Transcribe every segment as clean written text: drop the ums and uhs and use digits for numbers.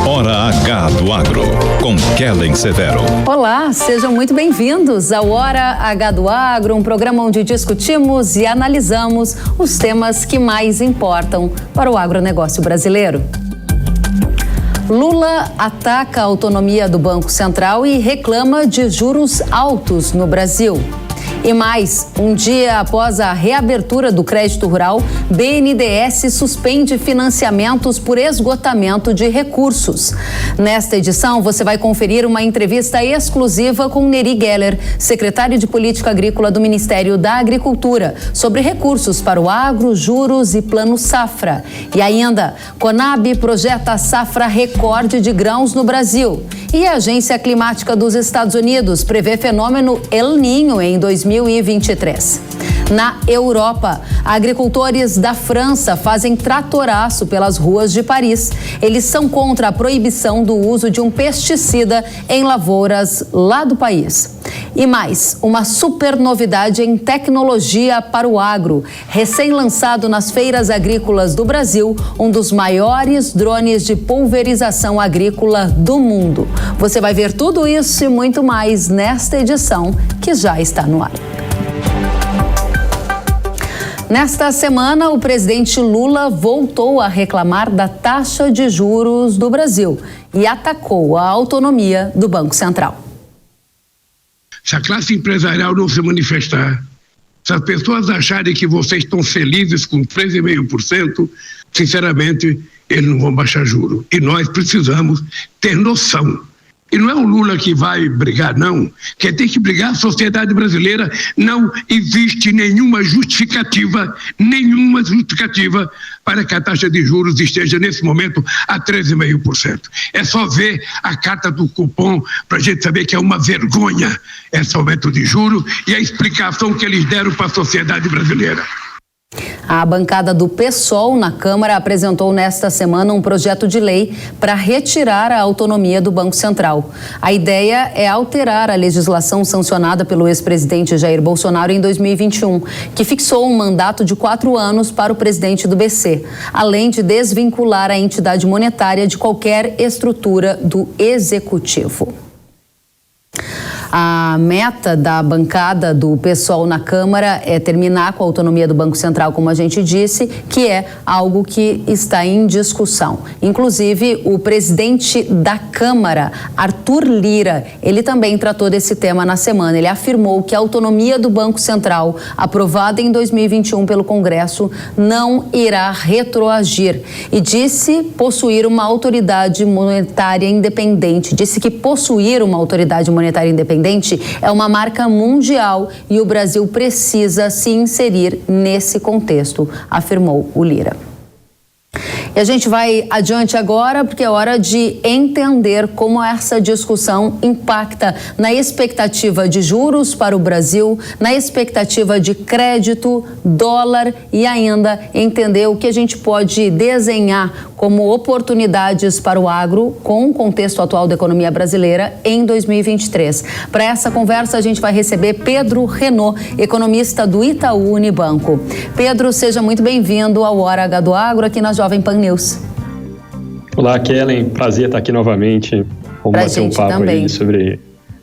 Hora H do Agro, com Kellen Severo. Olá, sejam muito bem-vindos ao Hora H do Agro, um programa onde discutimos e analisamos os temas que mais importam para o agronegócio brasileiro. Lula ataca a autonomia do Banco Central e reclama de juros altos no Brasil. E mais, um dia após a reabertura do crédito rural, BNDES suspende financiamentos por esgotamento de recursos. Nesta edição, você vai conferir uma entrevista exclusiva com Neri Geller, secretário de Política Agrícola do Ministério da Agricultura, sobre recursos para o agro, juros e plano safra. E ainda, Conab projeta a safra recorde de grãos no Brasil. E a Agência Climática dos Estados Unidos prevê fenômeno El Niño em 2023. Na Europa, agricultores da França fazem tratoraço pelas ruas de Paris. Eles são contra a proibição do uso de um pesticida em lavouras lá do país. E mais, uma super novidade em tecnologia para o agro. Recém-lançado nas feiras agrícolas do Brasil, um dos maiores drones de pulverização agrícola do mundo. Você vai ver tudo isso e muito mais nesta edição que já está no ar. Nesta semana, o presidente Lula voltou a reclamar da taxa de juros do Brasil e atacou a autonomia do Banco Central. Se a classe empresarial não se manifestar, se as pessoas acharem que vocês estão felizes com 13,5%, sinceramente, eles não vão baixar juros. E nós precisamos ter noção. E não é o Lula que vai brigar, não. Quem tem que brigar é a sociedade brasileira. Não existe nenhuma justificativa para que a taxa de juros esteja, nesse momento, a 13,5%. É só ver a carta do cupom para a gente saber que é uma vergonha esse aumento de juros e a explicação que eles deram para a sociedade brasileira. A bancada do PSOL na Câmara apresentou nesta semana um projeto de lei para retirar a autonomia do Banco Central. A ideia é alterar a legislação sancionada pelo ex-presidente Jair Bolsonaro em 2021, que fixou um mandato de 4 anos para o presidente do BC, além de desvincular a entidade monetária de qualquer estrutura do executivo. A meta da bancada do PSOL na Câmara é terminar com a autonomia do Banco Central, como a gente disse, que é algo que está em discussão. Inclusive, o presidente da Câmara, Arthur Lira, ele também tratou desse tema na semana. Ele afirmou que a autonomia do Banco Central, aprovada em 2021 pelo Congresso, não irá retroagir e disse possuir uma autoridade monetária independente. Disse que possuir uma autoridade monetária independente é uma marca mundial e o Brasil precisa se inserir nesse contexto, afirmou o Lira. E a gente vai adiante agora porque é hora de entender como essa discussão impacta na expectativa de juros para o Brasil, na expectativa de crédito, dólar e ainda entender o que a gente pode desenhar como oportunidades para o agro com o contexto atual da economia brasileira em 2023. Para essa conversa a gente vai receber Pedro Renaud, economista do Itaú Unibanco. Pedro, seja muito bem-vindo ao Hora H do Agro aqui na Jovem Pan News. Olá, Kellen. Prazer estar aqui novamente. Vamos bater um papo aí sobre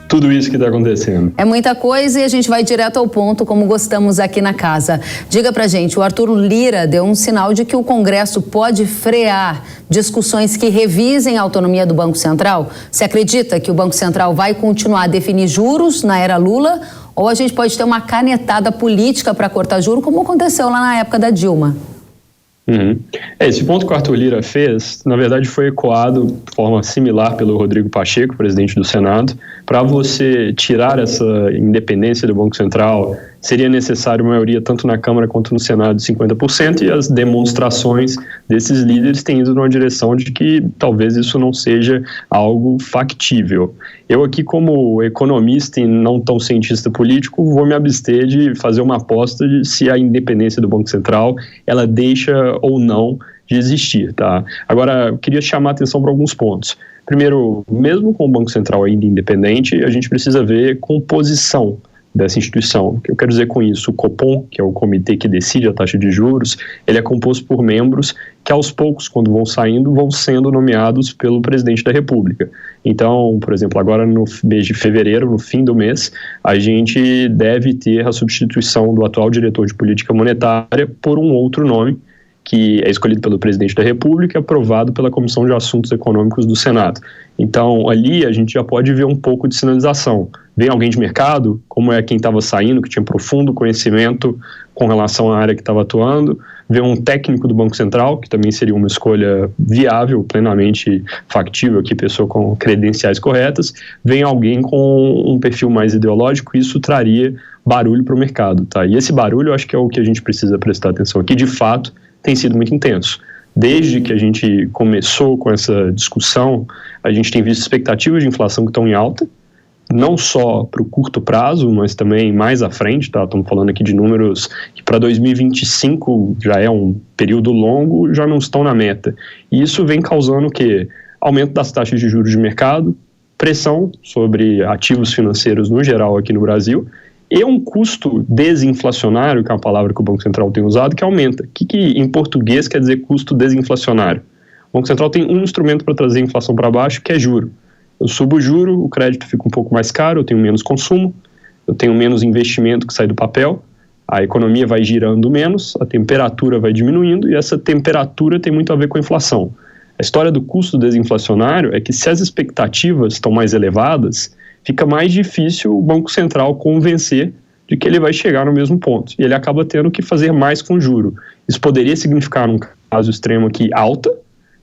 tudo isso que está acontecendo. É muita coisa e a gente vai direto ao ponto, como gostamos aqui na casa. Diga pra gente, o Arthur Lira deu um sinal de que o Congresso pode frear discussões que revisem a autonomia do Banco Central? Você acredita que o Banco Central vai continuar a definir juros na era Lula ou a gente pode ter uma canetada política para cortar juros, como aconteceu lá na época da Dilma? Esse ponto que o Arthur Lira fez, na verdade, foi ecoado de forma similar pelo Rodrigo Pacheco, presidente do Senado. Para você tirar essa independência do Banco Central, seria necessário maioria tanto na Câmara quanto no Senado de 50%, e as demonstrações desses líderes têm ido numa direção de que talvez isso não seja algo factível. Eu aqui, como economista e não tão cientista político, vou me abster de fazer uma aposta de se a independência do Banco Central ela deixa ou não de existir, tá? Agora, eu queria chamar a atenção para alguns pontos. Primeiro, mesmo com o Banco Central ainda independente, a gente precisa ver composição dessa instituição. O que eu quero dizer com isso? O Copom, que é o comitê que decide a taxa de juros, ele é composto por membros que aos poucos, quando vão saindo, vão sendo nomeados pelo presidente da República. Então, por exemplo, agora no mês de fevereiro, no fim do mês, a gente deve ter a substituição do atual diretor de política monetária por um outro nome, que é escolhido pelo presidente da República e aprovado pela Comissão de Assuntos Econômicos do Senado. Então, ali a gente já pode ver um pouco de sinalização. Vem alguém de mercado, como é quem estava saindo, que tinha profundo conhecimento com relação à área que estava atuando. Vem um técnico do Banco Central, que também seria uma escolha viável, plenamente factível, aqui, pessoa com credenciais corretas. Vem alguém com um perfil mais ideológico, e isso traria barulho para o mercado. Tá? E esse barulho, eu acho que é o que a gente precisa prestar atenção aqui, de fato, tem sido muito intenso. Desde que a gente começou com essa discussão, a gente tem visto expectativas de inflação que estão em alta, não só para o curto prazo, mas também mais à frente, tá? Estamos falando aqui de números que para 2025 já é um período longo, já não estão na meta. E isso vem causando o quê? Aumento das taxas de juros de mercado, pressão sobre ativos financeiros no geral aqui no Brasil, e um custo desinflacionário, que é uma palavra que o Banco Central tem usado, que aumenta. O que em português quer dizer custo desinflacionário? O Banco Central tem um instrumento para trazer a inflação para baixo, que é juro. Eu subo o juro, o crédito fica um pouco mais caro, eu tenho menos consumo, eu tenho menos investimento que sai do papel, a economia vai girando menos, a temperatura vai diminuindo, e essa temperatura tem muito a ver com a inflação. A história do custo desinflacionário é que, se as expectativas estão mais elevadas, fica mais difícil o Banco Central convencer de que ele vai chegar no mesmo ponto. E ele acaba tendo que fazer mais com juro. Isso poderia significar, num caso extremo aqui, alta.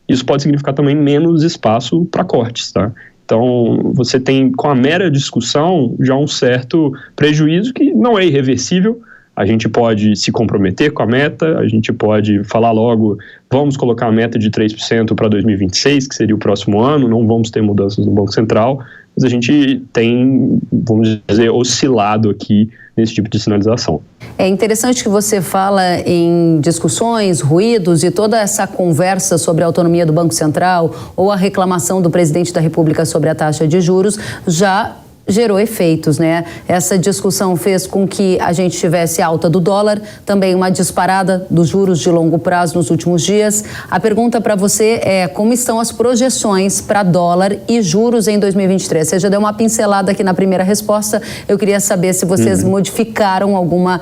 Isso pode significar também menos espaço para cortes, tá? Então, você tem, com a mera discussão, já um certo prejuízo que não é irreversível. A gente pode se comprometer com a meta, a gente pode falar logo, vamos colocar a meta de 3% para 2026, que seria o próximo ano, não vamos ter mudanças no Banco Central, mas a gente tem, vamos dizer, oscilado aqui nesse tipo de sinalização. É interessante que você fala em discussões, ruídos e toda essa conversa sobre a autonomia do Banco Central ou a reclamação do presidente da República sobre a taxa de juros já gerou efeitos, né? Essa discussão fez com que a gente tivesse alta do dólar, também uma disparada dos juros de longo prazo nos últimos dias. A pergunta para você é: como estão as projeções para dólar e juros em 2023? Você já deu uma pincelada aqui na primeira resposta. Eu queria saber se vocês modificaram alguma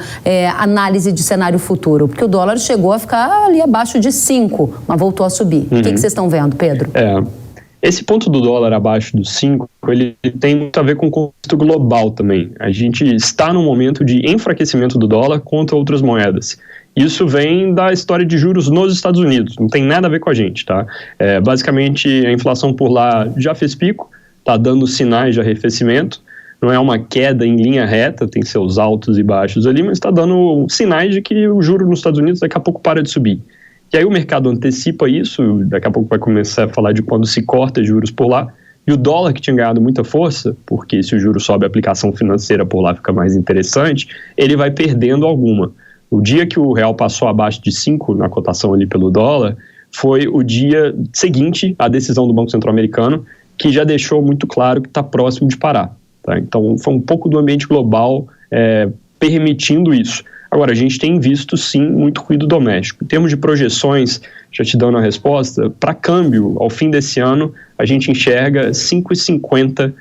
análise de cenário futuro, porque o dólar chegou a ficar ali abaixo de 5, mas voltou a subir. O que vocês estão vendo, Pedro? Esse ponto do dólar abaixo dos 5, ele tem muito a ver com o contexto global também. A gente está num momento de enfraquecimento do dólar contra outras moedas. Isso vem da história de juros nos Estados Unidos, não tem nada a ver com a gente, tá? Basicamente, a inflação por lá já fez pico, está dando sinais de arrefecimento, não é uma queda em linha reta, tem seus altos e baixos ali, mas está dando sinais de que o juro nos Estados Unidos daqui a pouco para de subir. E aí o mercado antecipa isso, daqui a pouco vai começar a falar de quando se corta juros por lá, e o dólar, que tinha ganhado muita força, porque se o juro sobe, a aplicação financeira por lá fica mais interessante, ele vai perdendo alguma. O dia que o real passou abaixo de 5 na cotação ali pelo dólar, foi o dia seguinte à decisão do Banco Central americano, que já deixou muito claro que está próximo de parar. Tá? Então foi um pouco do ambiente global permitindo isso. Agora, a gente tem visto, sim, muito ruído doméstico. Em termos de projeções, já te dando a resposta, para câmbio, ao fim desse ano, a gente enxerga R$ 5,50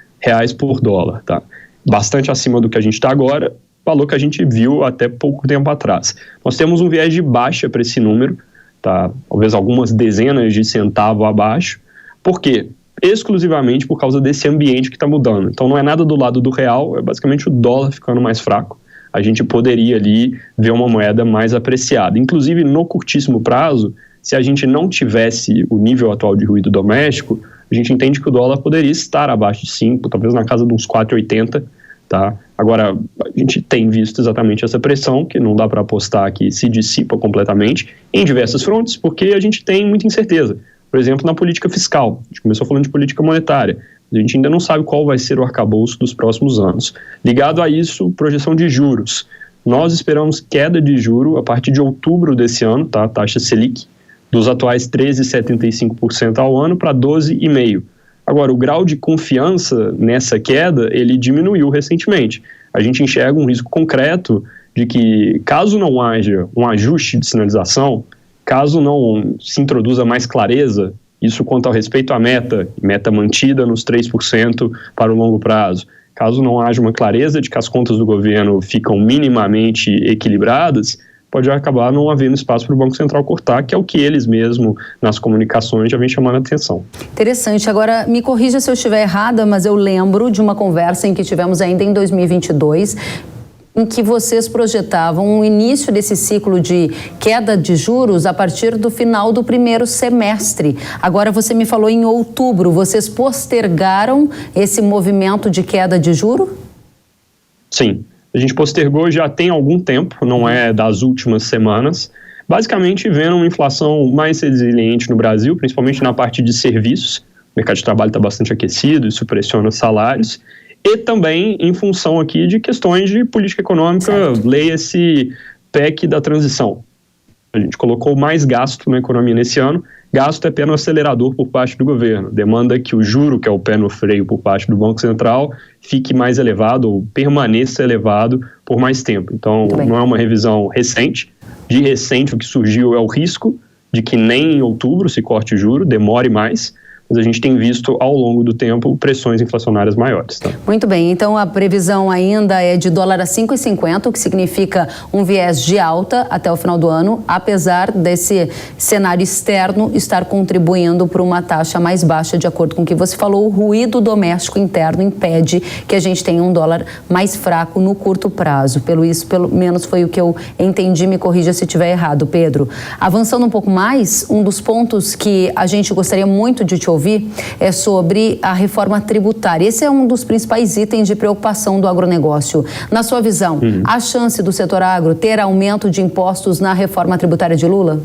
por dólar. Tá? Bastante acima do que a gente está agora, valor que a gente viu até pouco tempo atrás. Nós temos um viés de baixa para esse número, tá? Talvez algumas dezenas de centavos abaixo. Por quê? Exclusivamente por causa desse ambiente que está mudando. Então, não é nada do lado do real, é basicamente o dólar ficando mais fraco. A gente poderia ali ver uma moeda mais apreciada. Inclusive, no curtíssimo prazo, se a gente não tivesse o nível atual de ruído doméstico, a gente entende que o dólar poderia estar abaixo de 5, talvez na casa de uns 4,80, tá? Agora, a gente tem visto exatamente essa pressão, que não dá para apostar que se dissipa completamente, em diversas frontes, porque a gente tem muita incerteza. Por exemplo, na política fiscal. A gente começou falando de política monetária. A gente ainda não sabe qual vai ser o arcabouço dos próximos anos. Ligado a isso, projeção de juros. Nós esperamos queda de juro a partir de outubro desse ano, tá? Taxa Selic, dos atuais 13,75% ao ano para 12,5%. Agora, o grau de confiança nessa queda, ele diminuiu recentemente. a gente enxerga um risco concreto de que, caso não haja um ajuste de sinalização, caso não se introduza mais clareza, isso quanto ao respeito à meta mantida nos 3% para o longo prazo, caso não haja uma clareza de que as contas do governo ficam minimamente equilibradas, pode acabar não havendo espaço para o Banco Central cortar, que é o que eles mesmo, nas comunicações, já vem chamando a atenção. Interessante. Agora, me corrija se eu estiver errada, mas eu lembro de uma conversa em que tivemos ainda em 2022, em que vocês projetavam o início desse ciclo de queda de juros a partir do final do primeiro semestre. Agora você me falou em outubro. Vocês postergaram esse movimento de queda de juro? Sim. A gente postergou já tem algum tempo, não é das últimas semanas, basicamente vendo uma inflação mais resiliente no Brasil, principalmente na parte de serviços. O mercado de trabalho está bastante aquecido, isso pressiona salários, e também em função aqui de questões de política econômica, leia-se PEC da transição. A gente colocou mais gasto na economia nesse ano. Gasto é pé no acelerador por parte do governo. Demanda que o juro, que é o pé no freio por parte do Banco Central, fique mais elevado ou permaneça elevado por mais tempo. Então, não é uma revisão recente. De recente, o que surgiu é o risco de que nem em outubro se corte o juro, demore mais. Mas a gente tem visto, ao longo do tempo, pressões inflacionárias maiores. Tá? Muito bem, então a previsão ainda é de dólar a 5,50, o que significa um viés de alta até o final do ano, apesar desse cenário externo estar contribuindo para uma taxa mais baixa, de acordo com o que você falou. O ruído doméstico interno impede que a gente tenha um dólar mais fraco no curto prazo. Pelo menos foi o que eu entendi, me corrija se estiver errado, Pedro. Avançando um pouco mais, um dos pontos que a gente gostaria muito de te ouvir é sobre a reforma tributária. Esse é um dos principais itens de preocupação do agronegócio. Na sua visão, há chance do setor agro ter aumento de impostos na reforma tributária de Lula?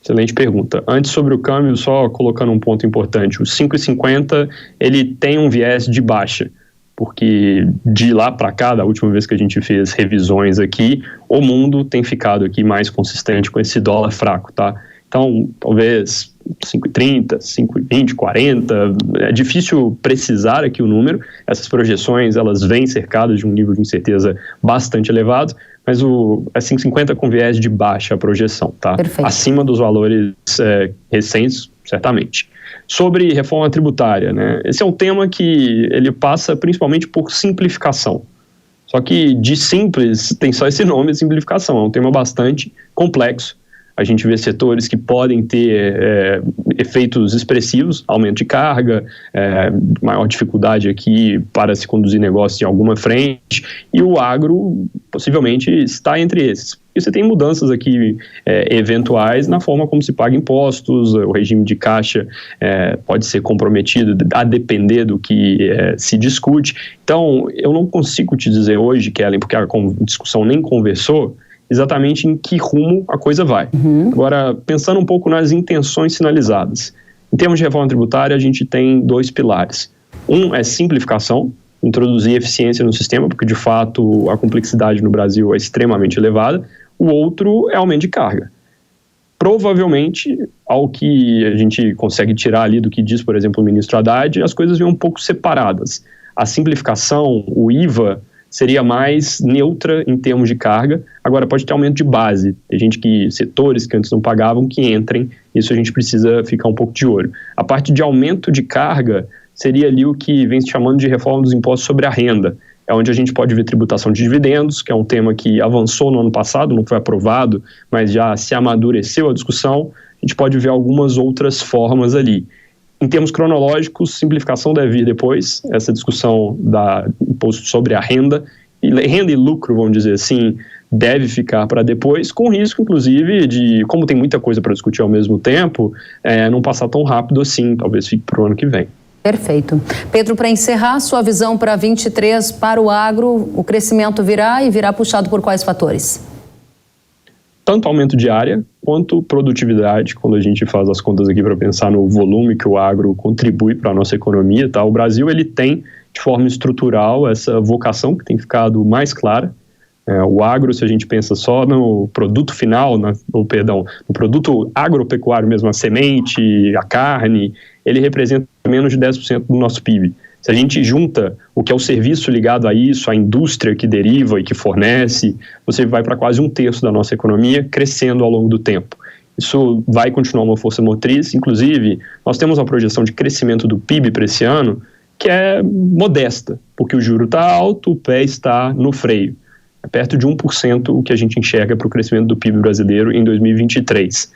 Excelente pergunta. Antes, sobre o câmbio, só colocando um ponto importante. O 5,50, ele tem um viés de baixa, porque de lá para cá, da última vez que a gente fez revisões aqui, o mundo tem ficado aqui mais consistente com esse dólar fraco, tá? Então, talvez 5,30, 5,20, 40, é difícil precisar aqui o número. Essas projeções, elas vêm cercadas de um nível de incerteza bastante elevado, mas é 5,50 com viés de baixa projeção, tá? Perfeito. Acima dos valores recentes, certamente. Sobre reforma tributária, né? Esse é um tema que ele passa principalmente por simplificação. Só que de simples tem só esse nome, simplificação. É um tema bastante complexo. A gente vê setores que podem ter efeitos expressivos, aumento de carga, maior dificuldade aqui para se conduzir negócios em alguma frente, e o agro possivelmente está entre esses. E você tem mudanças aqui eventuais na forma como se paga impostos, o regime de caixa pode ser comprometido a depender do que se discute. Então, eu não consigo te dizer hoje, Kellen, porque a discussão nem conversou, exatamente em que rumo a coisa vai. Agora, pensando um pouco nas intenções sinalizadas. Em termos de reforma tributária, a gente tem dois pilares. Um é simplificação, introduzir eficiência no sistema, porque de fato a complexidade no Brasil é extremamente elevada. O outro é aumento de carga. Provavelmente, ao que a gente consegue tirar ali do que diz, por exemplo, o ministro Haddad, as coisas vêm um pouco separadas. A simplificação, o IVA, seria mais neutra em termos de carga. Agora, pode ter aumento de base. Tem setores que antes não pagavam, que entrem. Isso a gente precisa ficar um pouco de olho. A parte de aumento de carga seria ali o que vem se chamando de reforma dos impostos sobre a renda. É onde a gente pode ver tributação de dividendos, que é um tema que avançou no ano passado, não foi aprovado, mas já se amadureceu a discussão. A gente pode ver algumas outras formas ali. Em termos cronológicos, simplificação deve vir depois, essa discussão da imposto sobre a renda e lucro, vamos dizer assim, deve ficar para depois, com risco, inclusive, de, como tem muita coisa para discutir ao mesmo tempo, não passar tão rápido assim, talvez fique para o ano que vem. Perfeito. Pedro, para encerrar, sua visão para 23 para o agro, o crescimento virá puxado por quais fatores? Tanto aumento de área quanto produtividade, quando a gente faz as contas aqui para pensar no volume que o agro contribui para a nossa economia, tá? O Brasil ele tem, de forma estrutural, essa vocação que tem ficado mais clara. O agro, se a gente pensa só no produto final, no produto agropecuário mesmo, a semente, a carne, ele representa menos de 10% do nosso PIB. Se a gente junta o que é o serviço ligado a isso, a indústria que deriva e que fornece, você vai para quase 1/3 da nossa economia crescendo ao longo do tempo. Isso vai continuar uma força motriz. Inclusive, nós temos uma projeção de crescimento do PIB para esse ano que é modesta, porque o juro está alto, o pé está no freio. É perto de 1% o que a gente enxerga para o crescimento do PIB brasileiro em 2023.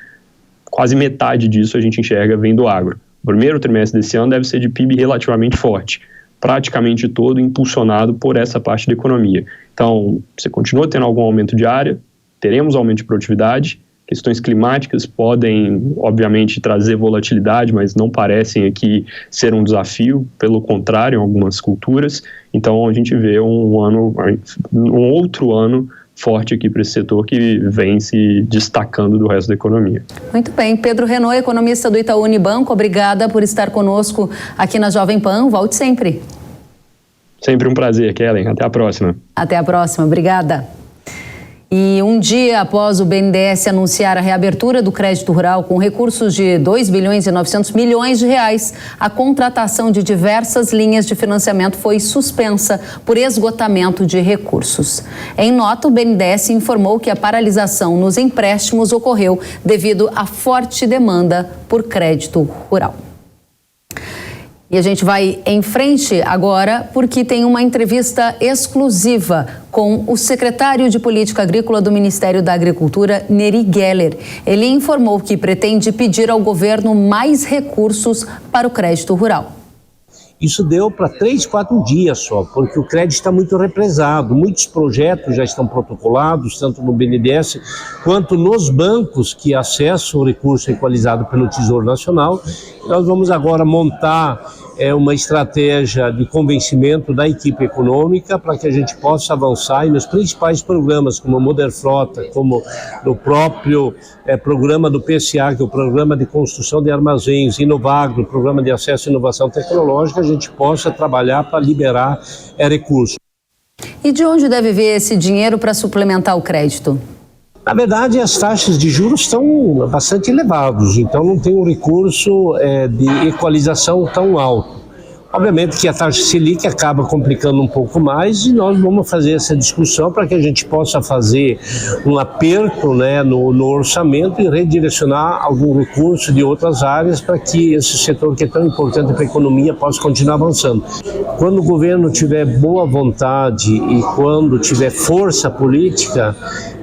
Quase metade disso a gente enxerga vem do agro. O primeiro trimestre desse ano deve ser de PIB relativamente forte, praticamente todo impulsionado por essa parte da economia. Então, você continua tendo algum aumento de área, teremos aumento de produtividade, questões climáticas podem, obviamente, trazer volatilidade, mas não parecem aqui ser um desafio, pelo contrário, em algumas culturas. Então, a gente vê um outro ano forte aqui para esse setor que vem se destacando do resto da economia. Muito bem. Pedro Renaud, economista do Itaú Unibanco, obrigada por estar conosco aqui na Jovem Pan. Volte sempre. Sempre um prazer, Kellen. Até a próxima. Até a próxima. Obrigada. E um dia após o BNDES anunciar a reabertura do crédito rural com recursos de 2 bilhões e 900 milhões de reais, a contratação de diversas linhas de financiamento foi suspensa por esgotamento de recursos. Em nota, o BNDES informou que a paralisação nos empréstimos ocorreu devido à forte demanda por crédito rural. E a gente vai em frente agora porque tem uma entrevista exclusiva com o secretário de Política Agrícola do Ministério da Agricultura, Neri Geller. Ele informou que pretende pedir ao governo mais recursos para o crédito rural. Isso deu para 3, 4 dias só, porque o crédito está muito represado. Muitos projetos já estão protocolados, tanto no BNDES quanto nos bancos que acessam o recurso equalizado pelo Tesouro Nacional. Nós vamos agora montar uma estratégia de convencimento da equipe econômica para que a gente possa avançar e nos principais programas, como o Moder Frota, como no próprio programa do PCA, que é o Programa de Construção de Armazéns, Inovagro, o Programa de Acesso à Inovação Tecnológica, a gente possa trabalhar para liberar recursos. E de onde deve vir esse dinheiro para suplementar o crédito? Na verdade, as taxas de juros estão bastante elevadas, então não tem um recurso de equalização tão alto. Obviamente que a taxa Selic acaba complicando um pouco mais e nós vamos fazer essa discussão para que a gente possa fazer um aperto, no orçamento e redirecionar algum recurso de outras áreas para que esse setor que é tão importante para a economia possa continuar avançando. Quando o governo tiver boa vontade e quando tiver força política,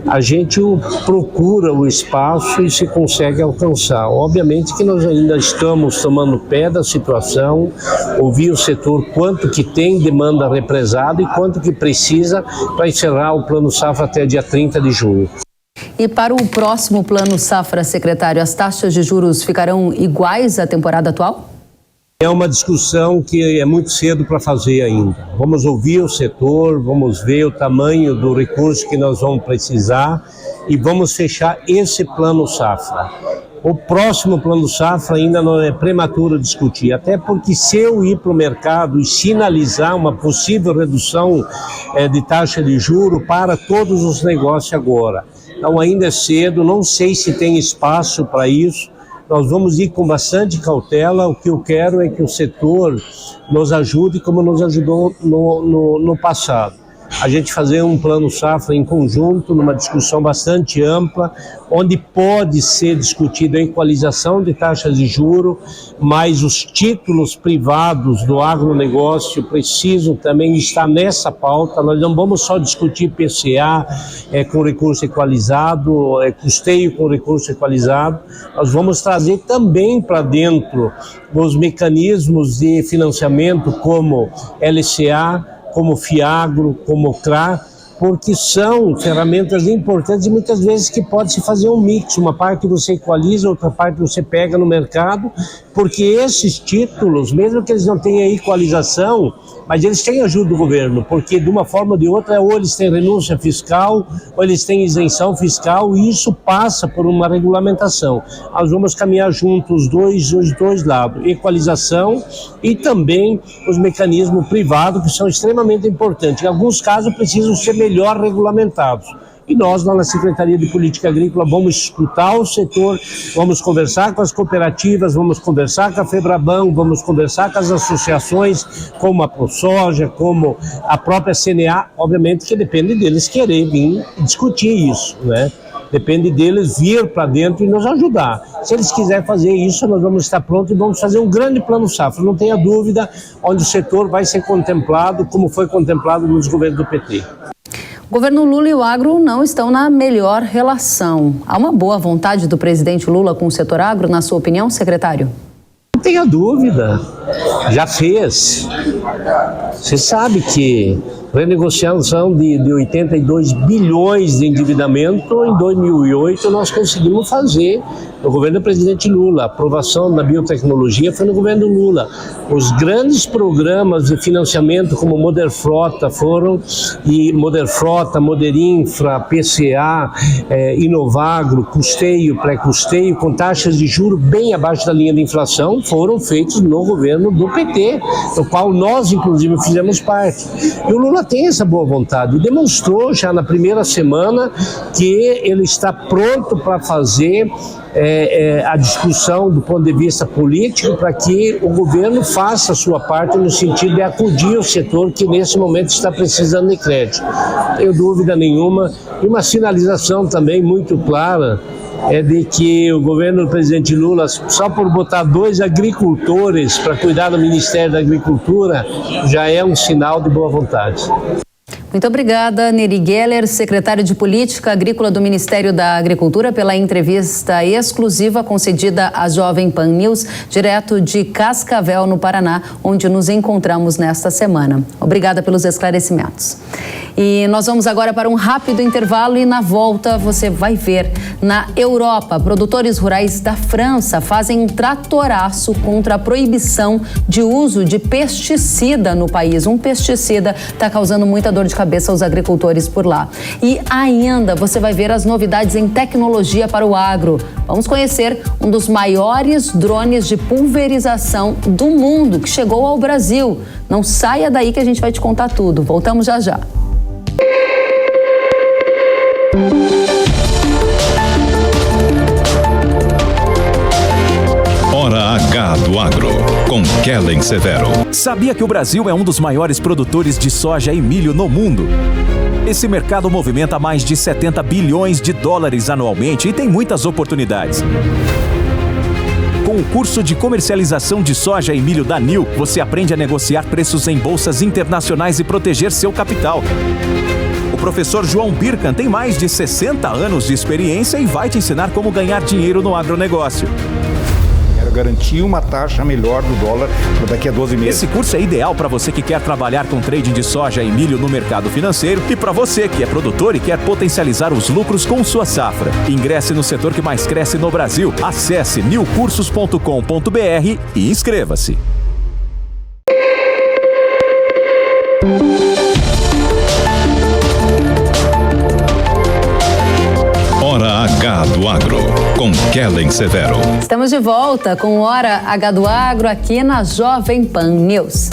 a gente procura o espaço e se consegue alcançar. Obviamente que nós ainda estamos tomando pé da situação, ouvir o setor quanto que tem demanda represada e quanto que precisa para encerrar o Plano Safra até dia 30 de junho. E para o próximo Plano Safra, secretário, as taxas de juros ficarão iguais à temporada atual? É uma discussão que é muito cedo para fazer ainda. Vamos ouvir o setor, vamos ver o tamanho do recurso que nós vamos precisar e vamos fechar esse Plano Safra. O próximo Plano Safra ainda não é prematuro discutir, até porque se eu ir para o mercado e sinalizar uma possível redução de taxa de juro para todos os negócios agora. Então ainda é cedo, não sei se tem espaço para isso. Nós vamos ir com bastante cautela. O que eu quero é que o setor nos ajude como nos ajudou no passado. A gente fazer um Plano Safra em conjunto, numa discussão bastante ampla, onde pode ser discutida a equalização de taxas de juros, mas os títulos privados do agronegócio precisam também estar nessa pauta. Nós não vamos só discutir PCA com recurso equalizado, custeio com recurso equalizado, nós vamos trazer também para dentro os mecanismos de financiamento como LCA, como FIAGRO, como CRA, porque são ferramentas importantes e muitas vezes que pode-se fazer um mix, uma parte você equaliza, outra parte você pega no mercado, porque esses títulos, mesmo que eles não tenham equalização, mas eles têm ajuda do governo, porque de uma forma ou de outra, ou eles têm renúncia fiscal, ou eles têm isenção fiscal, e isso passa por uma regulamentação. Nós vamos caminhar juntos os dois lados, equalização e também os mecanismos privados, que são extremamente importantes. Em alguns casos precisam ser melhor regulamentados, E nós, na Secretaria de Política Agrícola, vamos escutar o setor, vamos conversar com as cooperativas, vamos conversar com a FEBRABAN, vamos conversar com as associações, como a ProSoja, como a própria CNA, obviamente que depende deles querer vir discutir isso, né? Depende deles vir para dentro e nos ajudar. Se eles quiserem fazer isso, nós vamos estar prontos e vamos fazer um grande plano safra. Não tenha dúvida, onde o setor vai ser contemplado, como foi contemplado nos governos do PT. O governo Lula e o agro não estão na melhor relação. Há uma boa vontade do presidente Lula com o setor agro, na sua opinião, secretário? Não tenha dúvida, já fez. Você sabe que renegociação de 82 bilhões de endividamento em 2008 nós conseguimos fazer no governo do presidente Lula. A aprovação da biotecnologia foi no governo Lula. Os grandes programas de financiamento como Moderfrota foram, e Moderfrota, Moderinfra, PCA, Inovagro, custeio, pré-custeio, com taxas de juros bem abaixo da linha de inflação, foram feitos no governo do PT, do qual nós, inclusive, fizemos parte. E o Lula tem essa boa vontade e demonstrou já na primeira semana que ele está pronto para fazer a discussão do ponto de vista político para que o governo faça a sua parte no sentido de acudir o setor que nesse momento está precisando de crédito. Não tenho dúvida nenhuma. E uma sinalização também muito clara é de que o governo do presidente Lula, só por botar 2 agricultores para cuidar do Ministério da Agricultura, já é um sinal de boa vontade. Muito obrigada, Neri Geller, secretário de Política Agrícola do Ministério da Agricultura, pela entrevista exclusiva concedida à Jovem Pan News, direto de Cascavel, no Paraná, onde nos encontramos nesta semana. Obrigada pelos esclarecimentos. E nós vamos agora para um rápido intervalo e na volta você vai ver. Na Europa, produtores rurais da França fazem um tratoraço contra a proibição de uso de pesticida no país. Um pesticida está causando muita dor de cabeça aos agricultores por lá. E ainda você vai ver as novidades em tecnologia para o agro. Vamos conhecer um dos maiores drones de pulverização do mundo que chegou ao Brasil. Não saia daí que a gente vai te contar tudo. Voltamos já já. Hora H do Agro, com Kellen Severo. Sabia que o Brasil é um dos maiores produtores de soja e milho no mundo? Esse mercado movimenta mais de 70 bilhões de dólares anualmente e tem muitas oportunidades. Com o curso de comercialização de soja e milho da NIL, você aprende a negociar preços em bolsas internacionais e proteger seu capital. O professor João Birkan tem mais de 60 anos de experiência e vai te ensinar como ganhar dinheiro no agronegócio. Quero garantir uma taxa melhor do dólar para daqui a 12 meses. Esse curso é ideal para você que quer trabalhar com trading de soja e milho no mercado financeiro e para você que é produtor e quer potencializar os lucros com sua safra. Ingresse no setor que mais cresce no Brasil. Acesse nilcursos.com.br e inscreva-se. Hora H do Agro, com Kellen Severo. Estamos de volta com Hora H do Agro aqui na Jovem Pan News.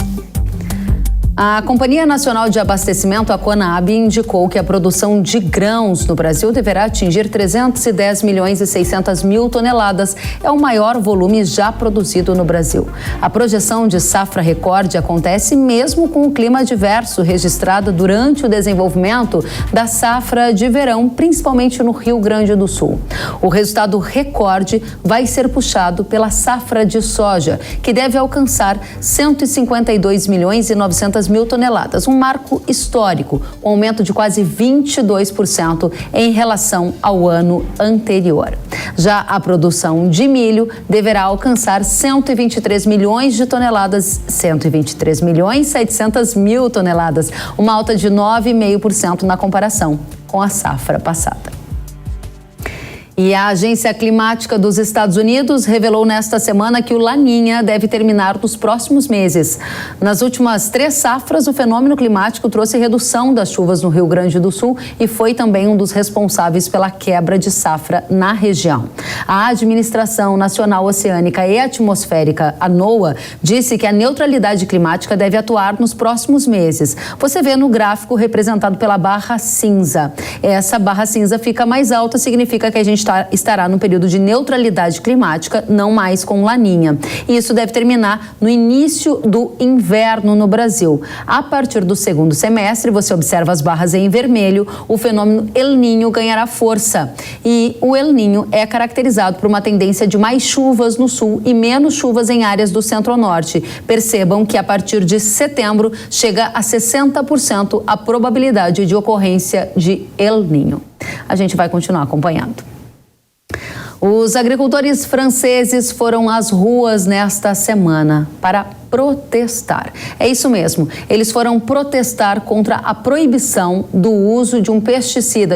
A Companhia Nacional de Abastecimento, a Conab, indicou que a produção de grãos no Brasil deverá atingir 310 milhões e 600 mil toneladas. É o maior volume já produzido no Brasil. A projeção de safra recorde acontece mesmo com o clima adverso registrado durante o desenvolvimento da safra de verão, principalmente no Rio Grande do Sul. O resultado recorde vai ser puxado pela safra de soja, que deve alcançar 152 milhões e 900 mil toneladas, um marco histórico, com aumento de quase 22% em relação ao ano anterior. Já a produção de milho deverá alcançar 123 milhões de toneladas, 123 milhões e 700 mil toneladas, uma alta de 9,5% na comparação com a safra passada. E a Agência Climática dos Estados Unidos revelou nesta semana que o Laninha deve terminar nos próximos meses. Nas últimas 3 safras, o fenômeno climático trouxe redução das chuvas no Rio Grande do Sul e foi também um dos responsáveis pela quebra de safra na região. A Administração Nacional Oceânica e Atmosférica, a NOAA, disse que a neutralidade climática deve atuar nos próximos meses. Você vê no gráfico representado pela barra cinza. Essa barra cinza fica mais alta, significa que a gente estará no período de neutralidade climática, não mais com Laninha. E isso deve terminar no início do inverno no Brasil. A partir do segundo semestre, você observa as barras em vermelho, o fenômeno El Niño ganhará força. E o El Niño é caracterizado por uma tendência de mais chuvas no sul e menos chuvas em áreas do centro-norte. Percebam que a partir de setembro chega a 60% a probabilidade de ocorrência de El Niño. A gente vai continuar acompanhando. Os agricultores franceses foram às ruas nesta semana para protestar. É isso mesmo, eles foram protestar contra a proibição do uso de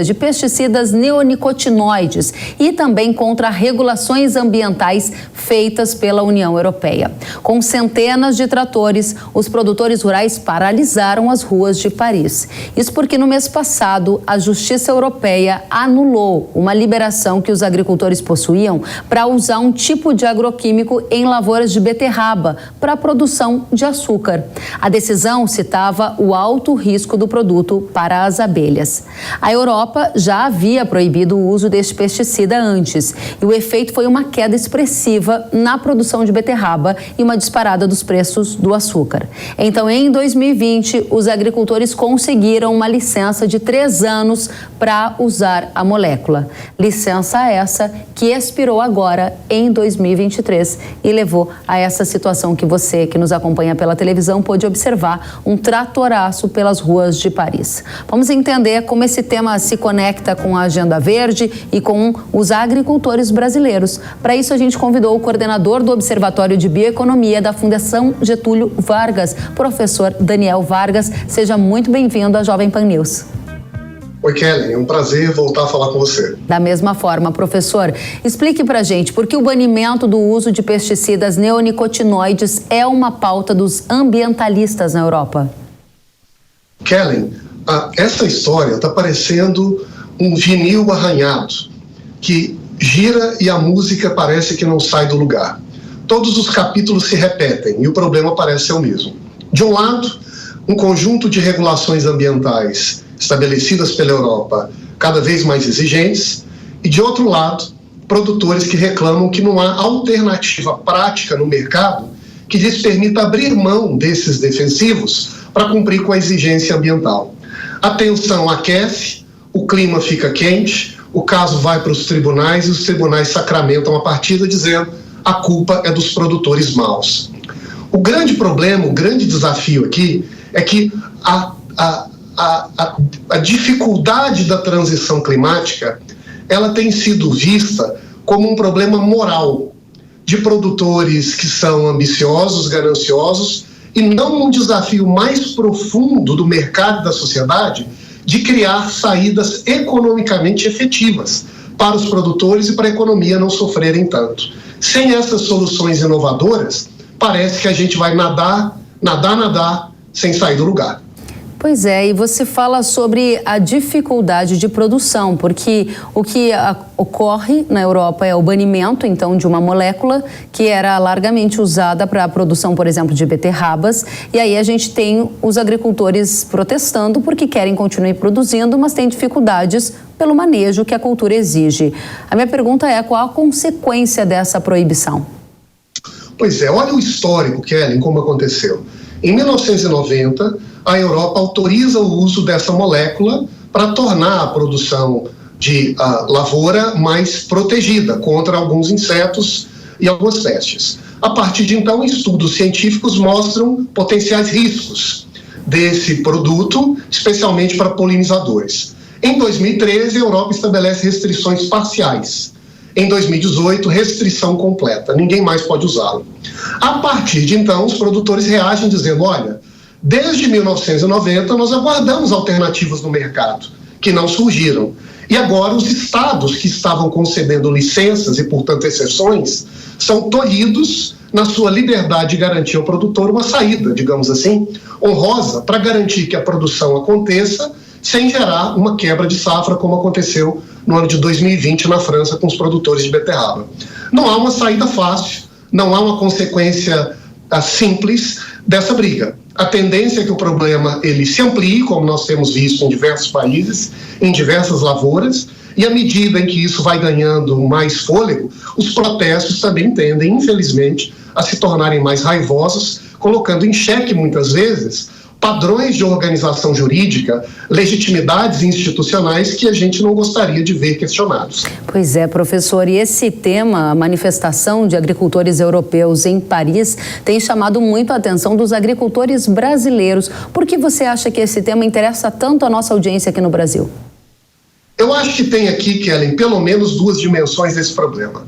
de pesticidas neonicotinoides e também contra regulações ambientais feitas pela União Europeia. Com centenas de tratores, os produtores rurais paralisaram as ruas de Paris. Isso porque no mês passado, a Justiça Europeia anulou uma liberação que os agricultores possuíam para usar um tipo de agroquímico em lavouras de beterraba para a produção de açúcar. A decisão citava o alto risco do produto para as abelhas. A Europa já havia proibido o uso deste pesticida antes e o efeito foi uma queda expressiva na produção de beterraba e uma disparada dos preços do açúcar. Então, em 2020, os agricultores conseguiram uma licença de 3 anos para usar a molécula. Licença essa que expirou agora em 2023 e levou a essa situação que você que nos acompanha pela televisão pôde observar, um tratoraço pelas ruas de Paris. Vamos entender como esse tema se conecta com a Agenda Verde e com os agricultores brasileiros. Para isso, a gente convidou o coordenador do Observatório de Bioeconomia da Fundação Getúlio Vargas, professor Daniel Vargas. Seja muito bem-vindo à Jovem Pan News. Oi, Kelly, é um prazer voltar a falar com você. Da mesma forma, professor, explique pra gente por que o banimento do uso de pesticidas neonicotinoides é uma pauta dos ambientalistas na Europa. Kelly, essa história está parecendo um vinil arranhado, que gira e a música parece que não sai do lugar. Todos os capítulos se repetem e o problema parece ser o mesmo. De um lado, um conjunto de regulações ambientais estabelecidas pela Europa, cada vez mais exigentes, e de outro lado, produtores que reclamam que não há alternativa prática no mercado que lhes permita abrir mão desses defensivos para cumprir com a exigência ambiental. A tensão aquece, o clima fica quente, o caso vai para os tribunais e os tribunais sacramentam a partida dizendo a culpa é dos produtores maus. O grande problema, o grande desafio aqui é que a dificuldade da transição climática, ela tem sido vista como um problema moral de produtores que são ambiciosos, gananciosos, e não um desafio mais profundo do mercado e da sociedade de criar saídas economicamente efetivas para os produtores e para a economia não sofrerem tanto. Sem essas soluções inovadoras, parece que a gente vai nadar, sem sair do lugar. Pois é, e você fala sobre a dificuldade de produção, porque o que ocorre na Europa é o banimento, então, de uma molécula que era largamente usada para a produção, por exemplo, de beterrabas, e aí a gente tem os agricultores protestando porque querem continuar produzindo, mas têm dificuldades pelo manejo que a cultura exige. A minha pergunta é, qual a consequência dessa proibição? Pois é, olha o histórico, Kelly, como aconteceu. Em 1990, a Europa autoriza o uso dessa molécula para tornar a produção de lavoura mais protegida contra alguns insetos e algumas pestes. A partir de então, estudos científicos mostram potenciais riscos desse produto, especialmente para polinizadores. Em 2013, a Europa estabelece restrições parciais. Em 2018, restrição completa, ninguém mais pode usá-lo. A partir de então, os produtores reagem dizendo, olha, desde 1990 nós aguardamos alternativas no mercado, que não surgiram. E agora os estados que estavam concedendo licenças e, portanto, exceções, são tolhidos na sua liberdade de garantir ao produtor uma saída, digamos assim, honrosa, para garantir que a produção aconteça sem gerar uma quebra de safra, como aconteceu no ano de 2020 na França com os produtores de beterraba. Não há uma saída fácil, não há uma consequência simples dessa briga. A tendência é que o problema ele se amplie, como nós temos visto em diversos países, em diversas lavouras, e à medida em que isso vai ganhando mais fôlego, os protestos também tendem, infelizmente, a se tornarem mais raivosos, colocando em xeque, muitas vezes, padrões de organização jurídica, legitimidades institucionais que a gente não gostaria de ver questionados. Pois é, professor, e esse tema, a manifestação de agricultores europeus em Paris, tem chamado muito a atenção dos agricultores brasileiros. Por que você acha que esse tema interessa tanto a nossa audiência aqui no Brasil? Eu acho que tem aqui, Kellen, pelo menos duas dimensões desse problema.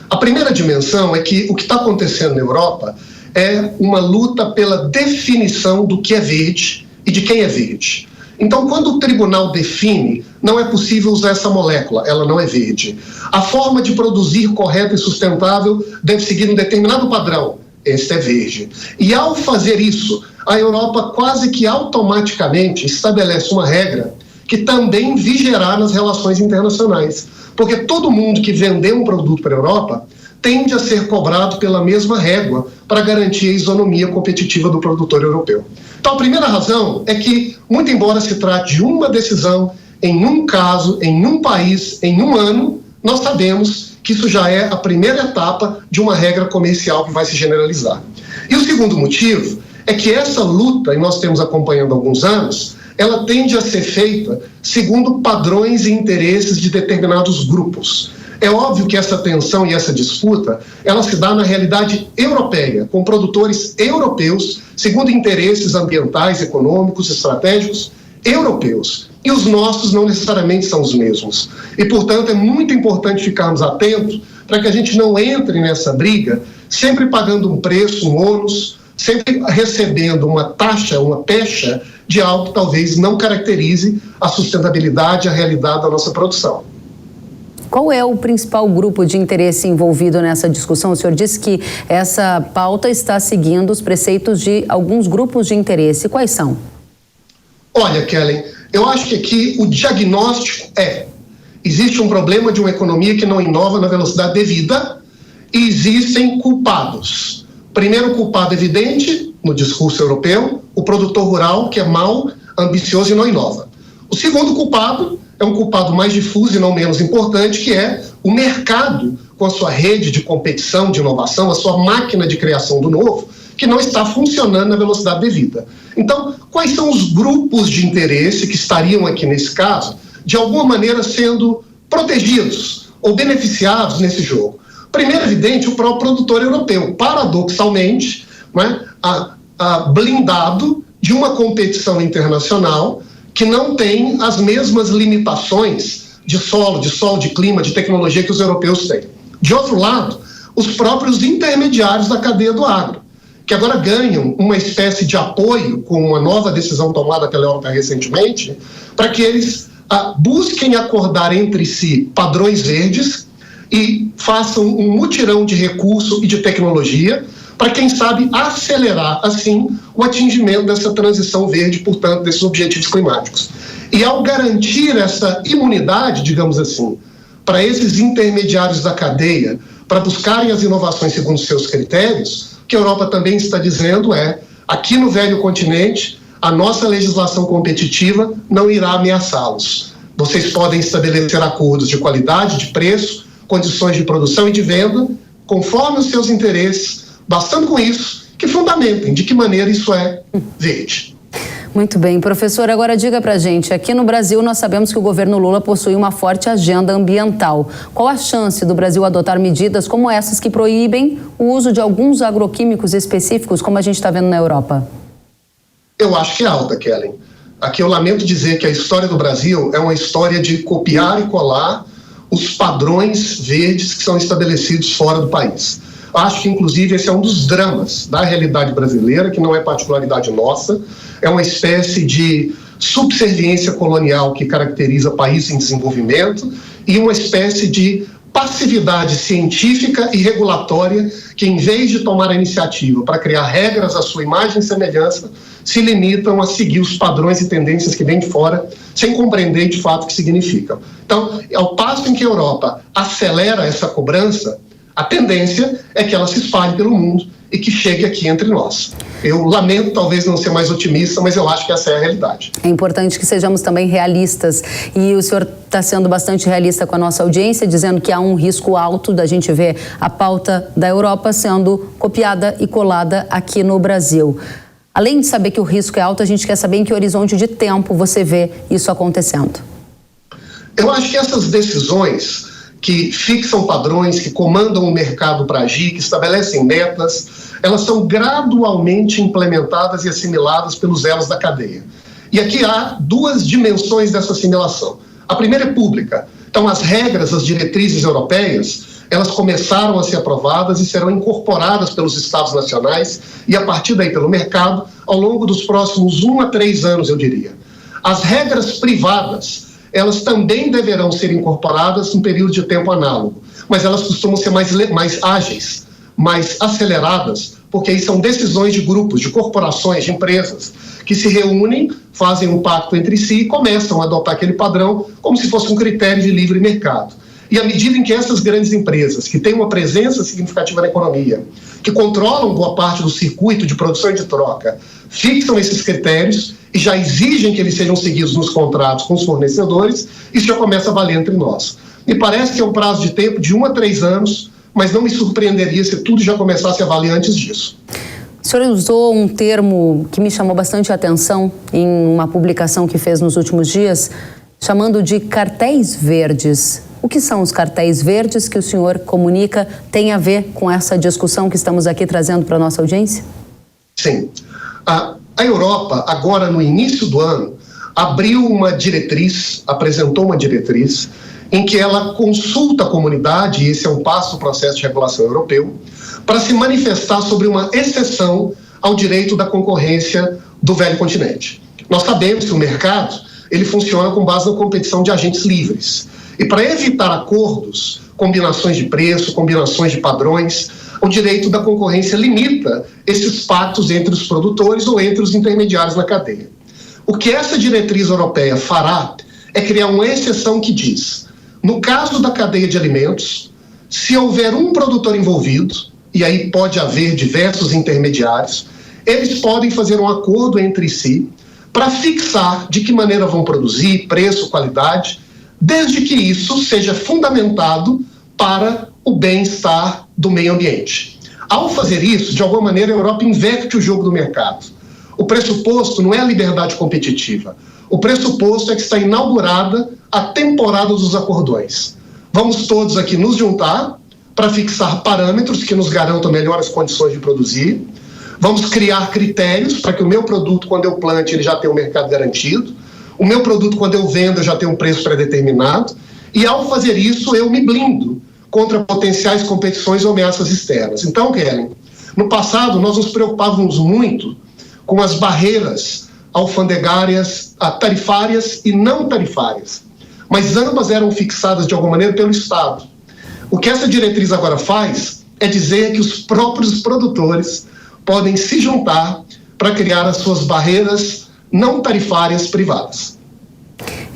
A primeira dimensão é que o que está acontecendo na Europa é uma luta pela definição do que é verde e de quem é verde. Então, quando o tribunal define, não é possível usar essa molécula, ela não é verde. A forma de produzir correta e sustentável deve seguir um determinado padrão, este é verde. E ao fazer isso, a Europa quase que automaticamente estabelece uma regra que também vigerá nas relações internacionais. Porque todo mundo que vender um produto para a Europa tende a ser cobrado pela mesma régua para garantir a isonomia competitiva do produtor europeu. Então, a primeira razão é que, muito embora se trate de uma decisão em um caso, em um país, em um ano, nós sabemos que isso já é a primeira etapa de uma regra comercial que vai se generalizar. E o segundo motivo é que essa luta, e nós temos acompanhando há alguns anos, ela tende a ser feita segundo padrões e interesses de determinados grupos. É óbvio que essa tensão e essa disputa, ela se dá na realidade europeia, com produtores europeus, segundo interesses ambientais, econômicos, estratégicos europeus. E os nossos não necessariamente são os mesmos. E, portanto, é muito importante ficarmos atentos para que a gente não entre nessa briga, sempre pagando um preço, um ônus, sempre recebendo uma taxa, uma pecha de algo que talvez não caracterize a sustentabilidade, a realidade da nossa produção. Qual é o principal grupo de interesse envolvido nessa discussão? O senhor disse que essa pauta está seguindo os preceitos de alguns grupos de interesse. Quais são? Olha, Kellen, eu acho que aqui o diagnóstico existe um problema de uma economia que não inova na velocidade devida e existem culpados. Primeiro culpado evidente, no discurso europeu, o produtor rural que é mau, ambicioso e não inova. O segundo culpado é um culpado mais difuso e não menos importante, que é o mercado com a sua rede de competição, de inovação, a sua máquina de criação do novo, que não está funcionando na velocidade devida. Então, quais são os grupos de interesse que estariam aqui nesse caso, de alguma maneira sendo protegidos ou beneficiados nesse jogo? Primeiro, evidente, o próprio produtor europeu, paradoxalmente, né, blindado de uma competição internacional que não tem as mesmas limitações de solo, de sol, de clima, de tecnologia que os europeus têm. De outro lado, os próprios intermediários da cadeia do agro, que agora ganham uma espécie de apoio com uma nova decisão tomada pela Europa recentemente, para que eles busquem acordar entre si padrões verdes e façam um mutirão de recurso e de tecnologia para, quem sabe, acelerar, assim, o atingimento dessa transição verde, portanto, desses objetivos climáticos. E ao garantir essa imunidade, digamos assim, para esses intermediários da cadeia, para buscarem as inovações segundo seus critérios, o que a Europa também está dizendo é, aqui no velho continente, a nossa legislação competitiva não irá ameaçá-los. Vocês podem estabelecer acordos de qualidade, de preço, condições de produção e de venda, conforme os seus interesses, bastando com isso que fundamentem de que maneira isso é verde. Muito bem, professor, agora diga pra gente, aqui no Brasil nós sabemos que o governo Lula possui uma forte agenda ambiental. Qual a chance do Brasil adotar medidas como essas que proíbem o uso de alguns agroquímicos específicos, como a gente está vendo na Europa? Eu acho que é alta, Kellen. Aqui eu lamento dizer que a história do Brasil é uma história de copiar e colar os padrões verdes que são estabelecidos fora do país. Acho que, inclusive, esse é um dos dramas da realidade brasileira, que não é particularidade nossa, é uma espécie de subserviência colonial que caracteriza países em desenvolvimento e uma espécie de passividade científica e regulatória que, em vez de tomar a iniciativa para criar regras à sua imagem e semelhança, se limitam a seguir os padrões e tendências que vêm de fora, sem compreender de fato o que significam. Então, ao passo em que a Europa acelera essa cobrança, a tendência é que ela se espalhe pelo mundo e que chegue aqui entre nós. Eu lamento talvez não ser mais otimista, mas eu acho que essa é a realidade. É importante que sejamos também realistas, e o senhor está sendo bastante realista com a nossa audiência, dizendo que há um risco alto da gente ver a pauta da Europa sendo copiada e colada aqui no Brasil. Além de saber que o risco é alto, a gente quer saber em que horizonte de tempo você vê isso acontecendo. Eu acho que essas decisões que fixam padrões, que comandam o mercado para agir, que estabelecem metas, elas são gradualmente implementadas e assimiladas pelos elos da cadeia. E aqui há duas dimensões dessa assimilação. A primeira é pública. Então, as regras, as diretrizes europeias, elas começaram a ser aprovadas e serão incorporadas pelos Estados nacionais e, a partir daí, pelo mercado, ao longo dos próximos 1 a 3 anos, eu diria. As regras privadas, elas também deverão ser incorporadas num período de tempo análogo, mas elas costumam ser mais ágeis, mais aceleradas, porque aí são decisões de grupos, de corporações, de empresas, que se reúnem, fazem um pacto entre si e começam a adotar aquele padrão como se fosse um critério de livre mercado. E à medida em que essas grandes empresas, que têm uma presença significativa na economia, que controlam boa parte do circuito de produção e de troca, fixam esses critérios e já exigem que eles sejam seguidos nos contratos com os fornecedores, isso já começa a valer entre nós. Me parece que é um prazo de tempo de 1 a 3 anos, mas não me surpreenderia se tudo já começasse a valer antes disso. O senhor usou um termo que me chamou bastante a atenção em uma publicação que fez nos últimos dias, chamando de cartéis verdes. O que são os cartéis verdes que o senhor comunica tem a ver com essa discussão que estamos aqui trazendo para a nossa audiência? Sim. A Europa, agora no início do ano, abriu uma diretriz, apresentou uma diretriz, em que ela consulta a comunidade, e esse é um passo do processo de regulação europeu, para se manifestar sobre uma exceção ao direito da concorrência do velho continente. Nós sabemos que o mercado ele funciona com base na competição de agentes livres. E para evitar acordos, combinações de preço, combinações de padrões, o direito da concorrência limita esses pactos entre os produtores ou entre os intermediários na cadeia. O que essa diretriz europeia fará é criar uma exceção que diz, no caso da cadeia de alimentos, se houver um produtor envolvido, e aí pode haver diversos intermediários, eles podem fazer um acordo entre si para fixar de que maneira vão produzir, preço, qualidade, desde que isso seja fundamentado para o bem-estar do meio ambiente. Ao fazer isso, de alguma maneira, a Europa inverte o jogo do mercado. O pressuposto não é a liberdade competitiva. O pressuposto é que está inaugurada a temporada dos acordões. Vamos todos aqui nos juntar para fixar parâmetros que nos garantam melhores condições de produzir. Vamos criar critérios para que o meu produto, quando eu plante, ele já tenha um mercado garantido. O meu produto, quando eu vendo, eu já tenho um preço pré-determinado. E, ao fazer isso, eu me blindo contra potenciais competições ou ameaças externas. Então, Kellen, no passado, nós nos preocupávamos muito com as barreiras alfandegárias, tarifárias e não tarifárias. Mas ambas eram fixadas, de alguma maneira, pelo Estado. O que essa diretriz agora faz é dizer que os próprios produtores podem se juntar para criar as suas barreiras não tarifárias privadas.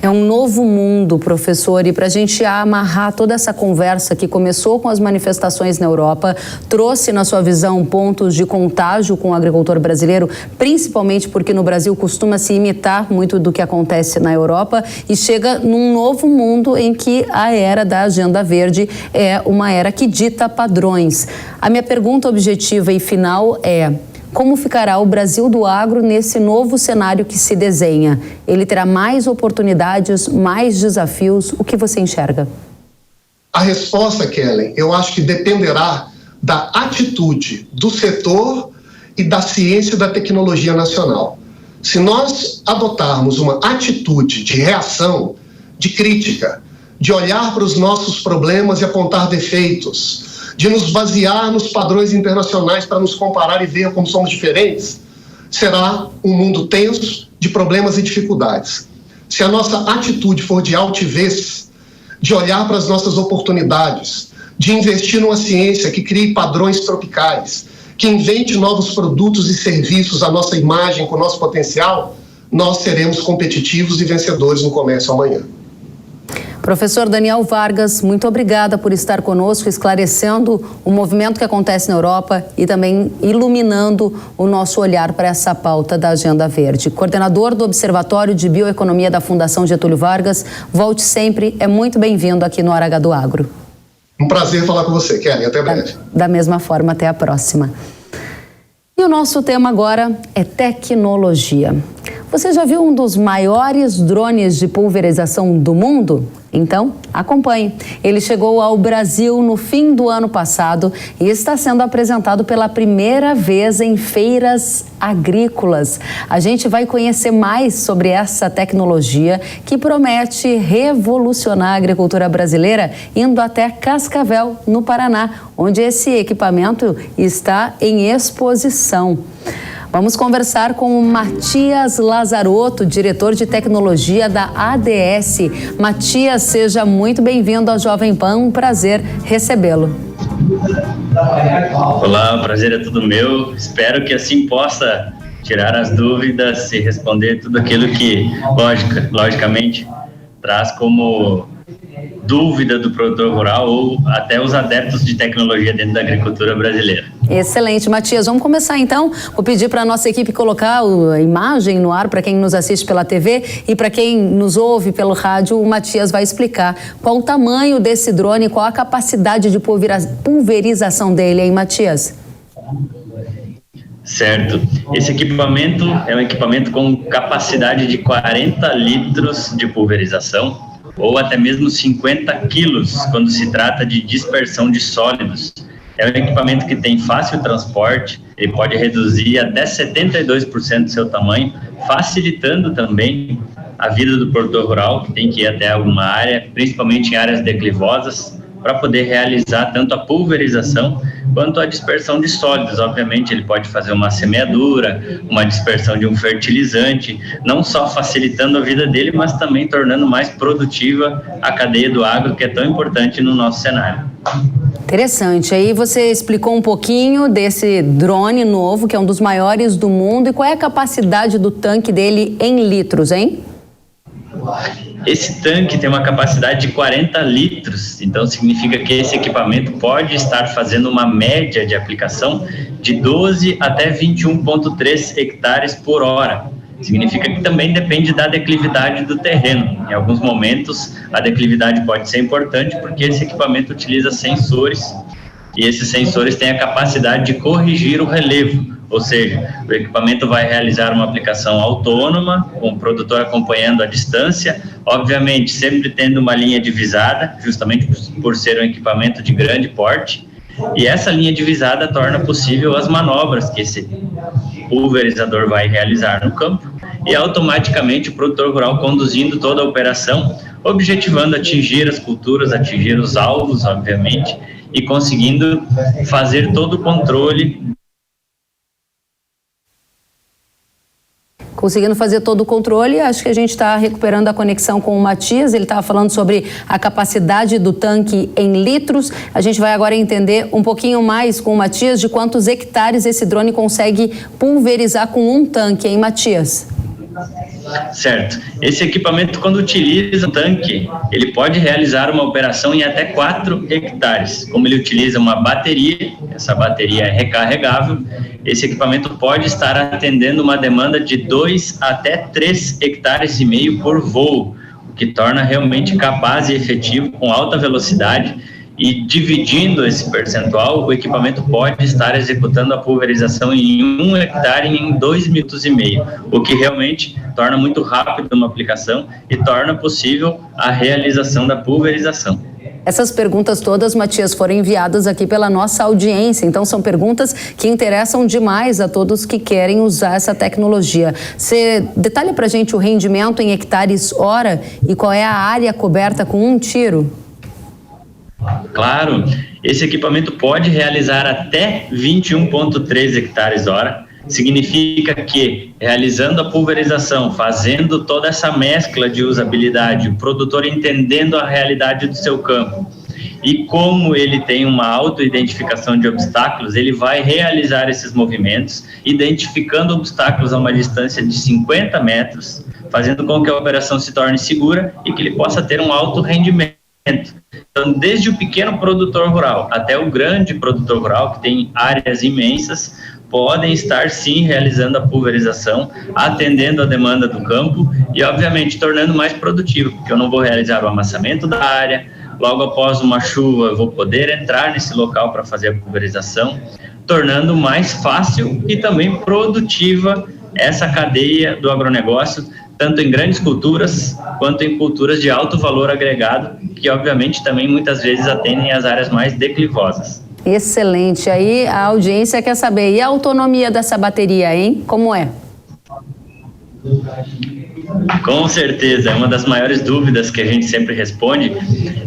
É um novo mundo, professor, e para a gente amarrar toda essa conversa que começou com as manifestações na Europa, trouxe, na sua visão, pontos de contágio com o agricultor brasileiro, principalmente porque no Brasil costuma se imitar muito do que acontece na Europa, e chega num novo mundo em que a era da Agenda Verde é uma era que dita padrões. A minha pergunta objetiva e final é: como ficará o Brasil do agro nesse novo cenário que se desenha? Ele terá mais oportunidades, mais desafios? O que você enxerga? A resposta, Kellen, eu acho que dependerá da atitude do setor e da ciência e da tecnologia nacional. Se nós adotarmos uma atitude de reação, de crítica, de olhar para os nossos problemas e apontar defeitos, de nos basear nos padrões internacionais para nos comparar e ver como somos diferentes, será um mundo tenso, de problemas e dificuldades. Se a nossa atitude for de altivez, de olhar para as nossas oportunidades, de investir numa ciência que crie padrões tropicais, que invente novos produtos e serviços à nossa imagem, com o nosso potencial, nós seremos competitivos e vencedores no comércio amanhã. Professor Daniel Vargas, muito obrigada por estar conosco, esclarecendo o movimento que acontece na Europa e também iluminando o nosso olhar para essa pauta da Agenda Verde. Coordenador do Observatório de Bioeconomia da Fundação Getúlio Vargas, volte sempre, é muito bem-vindo aqui no Hora H do Agro. Um prazer falar com você, Kelly. Até breve. Da mesma forma, até a próxima. E o nosso tema agora é tecnologia. Você já viu um dos maiores drones de pulverização do mundo? Então, acompanhe. Ele chegou ao Brasil no fim do ano passado e está sendo apresentado pela primeira vez em feiras agrícolas. A gente vai conhecer mais sobre essa tecnologia que promete revolucionar a agricultura brasileira, indo até Cascavel, no Paraná, onde esse equipamento está em exposição. Vamos conversar com o Matias Lazarotto, diretor de tecnologia da ADS. Matias, seja muito bem-vindo ao Jovem Pan, um prazer recebê-lo. Olá, o prazer é todo meu. Espero que assim possa tirar as dúvidas e responder tudo aquilo que, logicamente, traz como dúvida do produtor rural ou até os adeptos de tecnologia dentro da agricultura brasileira. Excelente, Matias. Vamos começar então. Vou pedir para a nossa equipe colocar a imagem no ar para quem nos assiste pela TV e para quem nos ouve pelo rádio. O Matias vai explicar qual o tamanho desse drone, qual a capacidade de pulverização dele, hein, Matias? Certo. Esse equipamento é um equipamento com capacidade de 40 litros de pulverização ou até mesmo 50 quilos quando se trata de dispersão de sólidos. É um equipamento que tem fácil transporte, ele pode reduzir até 72% do seu tamanho, facilitando também a vida do produtor rural, que tem que ir até alguma área, principalmente em áreas declivosas, para poder realizar tanto a pulverização quanto a dispersão de sólidos. Obviamente, ele pode fazer uma semeadura, uma dispersão de um fertilizante, não só facilitando a vida dele, mas também tornando mais produtiva a cadeia do agro, que é tão importante no nosso cenário. Interessante. Aí você explicou um pouquinho desse drone novo, que é um dos maiores do mundo, e qual é a capacidade do tanque dele em litros, hein? Esse tanque tem uma capacidade de 40 litros, então significa que esse equipamento pode estar fazendo uma média de aplicação de 12 até 21,3 hectares por hora. Significa que também depende da declividade do terreno. Em alguns momentos, a declividade pode ser importante porque esse equipamento utiliza sensores e esses sensores têm a capacidade de corrigir o relevo. Ou seja, o equipamento vai realizar uma aplicação autônoma, com o produtor acompanhando a distância, obviamente sempre tendo uma linha divisada, justamente por ser um equipamento de grande porte, e essa linha divisada torna possível as manobras que esse pulverizador vai realizar no campo, e automaticamente o produtor rural conduzindo toda a operação, objetivando atingir as culturas, atingir os alvos, obviamente, e conseguindo fazer todo o controle. Conseguindo fazer todo o controle, acho que a gente está recuperando a conexão com o Matias. Ele estava falando sobre a capacidade do tanque em litros. A gente vai agora entender um pouquinho mais com o Matias de quantos hectares esse drone consegue pulverizar com um tanque, hein, Matias? Certo. Esse equipamento, quando utiliza o tanque, ele pode realizar uma operação em até 4 hectares. Como ele utiliza uma bateria, essa bateria é recarregável, esse equipamento pode estar atendendo uma demanda de 2 até 3 hectares e meio por voo, o que torna realmente capaz e efetivo com alta velocidade. E dividindo esse percentual, o equipamento pode estar executando a pulverização em 1 hectare em 2 minutos e meio, o que realmente torna muito rápido uma aplicação e torna possível a realização da pulverização. Essas perguntas todas, Matias, foram enviadas aqui pela nossa audiência, então são perguntas que interessam demais a todos que querem usar essa tecnologia. Você detalha pra gente o rendimento em hectares hora e qual é a área coberta com um tiro? Claro, esse equipamento pode realizar até 21,3 hectares hora, Significa que, realizando a pulverização, fazendo toda essa mescla de usabilidade, o produtor entendendo a realidade do seu campo, e como ele tem uma auto-identificação de obstáculos, ele vai realizar esses movimentos, identificando obstáculos a uma distância de 50 metros, fazendo com que a operação se torne segura e que ele possa ter um alto rendimento. Então, desde o pequeno produtor rural até o grande produtor rural, que tem áreas imensas, podem estar sim realizando a pulverização, atendendo a demanda do campo e, obviamente, tornando mais produtivo, porque eu não vou realizar o amassamento da área. Logo após uma chuva, eu vou poder entrar nesse local para fazer a pulverização, tornando mais fácil e também produtiva essa cadeia do agronegócio, tanto em grandes culturas quanto em culturas de alto valor agregado, que obviamente também muitas vezes atendem as áreas mais declivosas. Excelente. Aí a audiência quer saber, e a autonomia dessa bateria, hein? Como é? Com certeza, é uma das maiores dúvidas que a gente sempre responde.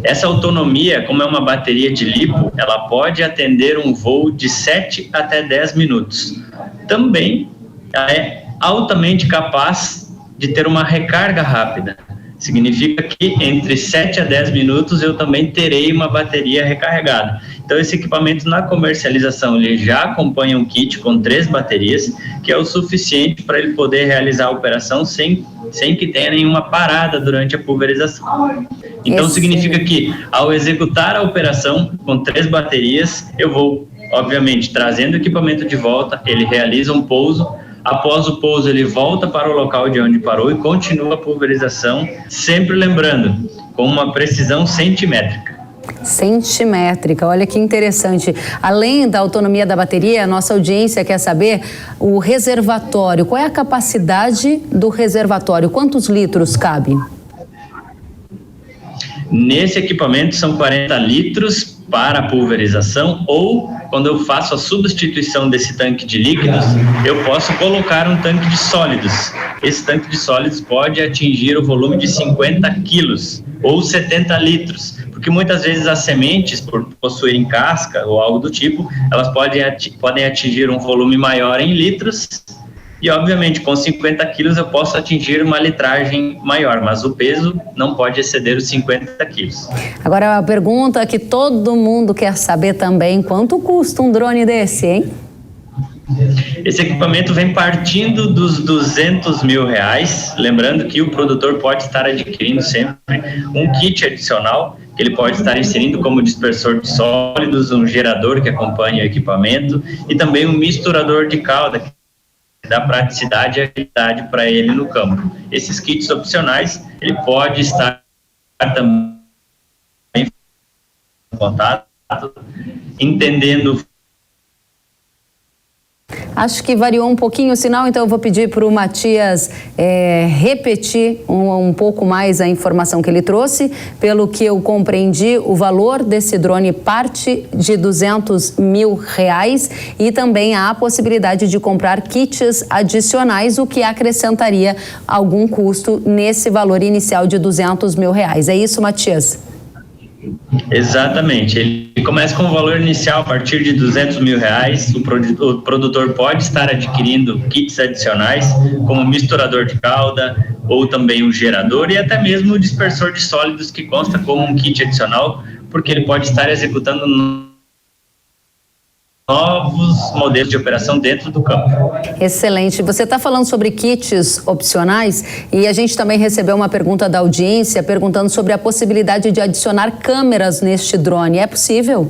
Essa autonomia, como é uma bateria de lipo, ela pode atender um voo de 7 até 10 minutos. Também ela é altamente capaz de ter uma recarga rápida. Significa que entre 7 a 10 minutos eu também terei uma bateria recarregada. Então esse equipamento na comercialização ele já acompanha um kit com 3 baterias, que é o suficiente para ele poder realizar a operação sem que tenha nenhuma parada durante a pulverização. Então significa que ao executar a operação com 3 baterias, eu vou, obviamente, trazendo o equipamento de volta, ele realiza um pouso. Após o pouso, ele volta para o local de onde parou e continua a pulverização, sempre lembrando, com uma precisão centimétrica. Centimétrica, olha que interessante. Além da autonomia da bateria, a nossa audiência quer saber o reservatório. Qual é a capacidade do reservatório? Quantos litros cabe? Nesse equipamento são 40 litros para a pulverização, ou quando eu faço a substituição desse tanque de líquidos, eu posso colocar um tanque de sólidos. Esse tanque de sólidos pode atingir o volume de 50 quilos ou 70 litros, porque muitas vezes as sementes, por possuírem casca ou algo do tipo, elas podem atingir um volume maior em litros. E, obviamente, com 50 quilos eu posso atingir uma litragem maior, mas o peso não pode exceder os 50 quilos. Agora, a pergunta que todo mundo quer saber também, quanto custa um drone desse, hein? Esse equipamento vem partindo dos R$200 mil, lembrando que o produtor pode estar adquirindo sempre um kit adicional, que ele pode estar inserindo como dispersor de sólidos, um gerador que acompanha o equipamento e também um misturador de calda, que dá praticidade e agilidade para ele no campo. Esses kits opcionais, ele pode estar também em contato, entendendo. Acho que variou um pouquinho o sinal, então eu vou pedir para o Matias repetir um pouco mais a informação que ele trouxe. Pelo que eu compreendi, o valor desse drone parte de R$200 mil e também há a possibilidade de comprar kits adicionais, o que acrescentaria algum custo nesse valor inicial de R$200 mil. É isso, Matias? Exatamente, ele começa com um valor inicial a partir de R$200 mil, o produtor pode estar adquirindo kits adicionais, como misturador de calda, ou também um gerador e até mesmo o dispersor de sólidos, que consta como um kit adicional, porque ele pode estar executando novos modelos de operação dentro do campo. Excelente. Você está falando sobre kits opcionais e a gente também recebeu uma pergunta da audiência perguntando sobre a possibilidade de adicionar câmeras neste drone. É possível?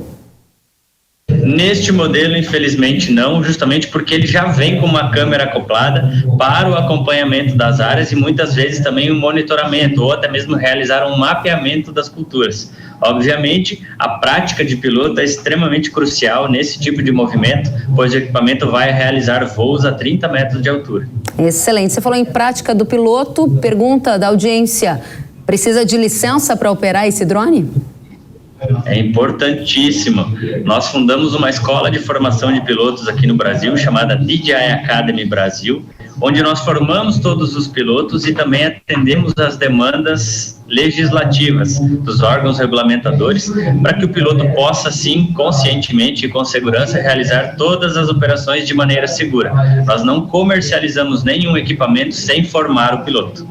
Neste modelo, infelizmente não, justamente porque ele já vem com uma câmera acoplada para o acompanhamento das áreas e muitas vezes também o monitoramento ou até mesmo realizar um mapeamento das culturas. Obviamente, a prática de piloto é extremamente crucial nesse tipo de movimento, pois o equipamento vai realizar voos a 30 metros de altura. Excelente. Você falou em prática do piloto, pergunta da audiência, precisa de licença para operar esse drone? É importantíssimo. Nós fundamos uma escola de formação de pilotos aqui no Brasil, chamada DJI Academy Brasil, onde nós formamos todos os pilotos e também atendemos às demandas legislativas dos órgãos regulamentadores, para que o piloto possa, sim, conscientemente e com segurança, realizar todas as operações de maneira segura. Nós não comercializamos nenhum equipamento sem formar o piloto.